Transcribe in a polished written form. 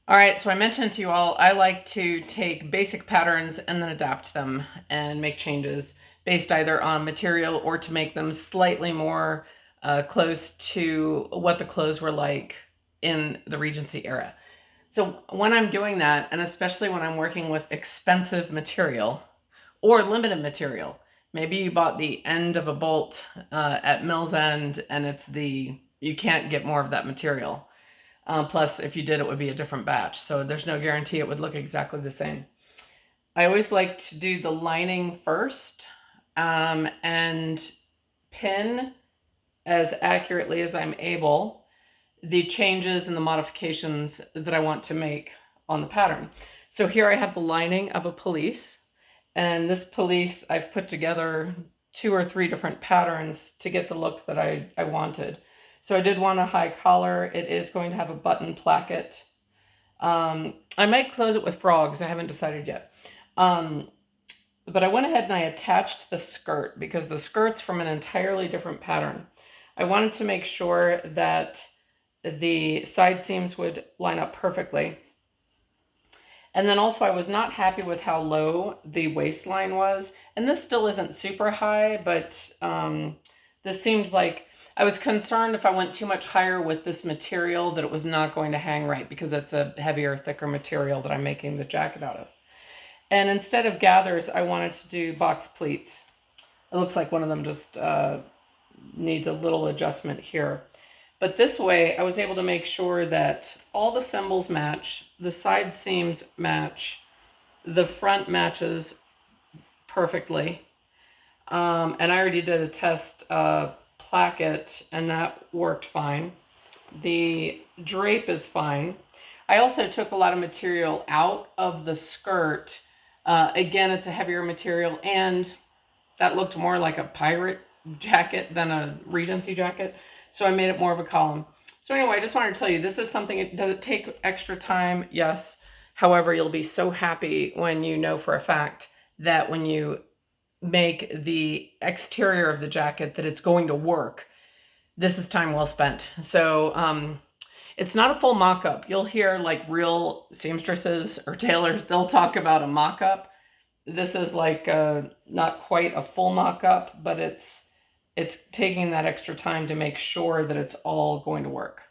All right, so I mentioned to you all, I like to take basic patterns and then adapt them and make changes based either on material or to make them slightly more close to what the clothes were like in the Regency era. So when I'm doing that, and especially when I'm working with expensive material or limited material, maybe you bought the end of a bolt at Mill's End and you can't get more of that material. Plus, if you did, it would be a different batch. So there's no guarantee it would look exactly the same. I always like to do the lining first and pin as accurately as I'm able the changes and the modifications that I want to make on the pattern. So here I have the lining of a pelisse, and this pelisse I've put together 2 or 3 different patterns to get the look that I wanted. So I did want a high collar. It is going to have a button placket. I might close it with frogs. I haven't decided yet. But I went ahead and I attached the skirt because the skirt's from an entirely different pattern. I wanted to make sure that the side seams would line up perfectly. And then also I was not happy with how low the waistline was. And this still isn't super high, but this seemed like I was concerned if I went too much higher with this material that it was not going to hang right because it's a heavier, thicker material that I'm making the jacket out of. And instead of gathers, I wanted to do box pleats. It looks like one of them just needs a little adjustment here. But this way, I was able to make sure that all the symbols match, the side seams match, the front matches perfectly. And I already did a test placket, and that worked fine. The drape is fine. I also took a lot of material out of the skirt. Again, it's a heavier material, and that looked more like a pirate jacket than a Regency jacket. So I made it more of a column. So anyway, I just wanted to tell you, this is something, does it take extra time? Yes. However, you'll be so happy when you know for a fact that when you make the exterior of the jacket that it's going to work. This is time well spent. So it's not a full mock-up. You'll hear like real seamstresses or tailors, they'll talk about a mock-up. This is like not quite a full mock-up, but it's taking that extra time to make sure that it's all going to work.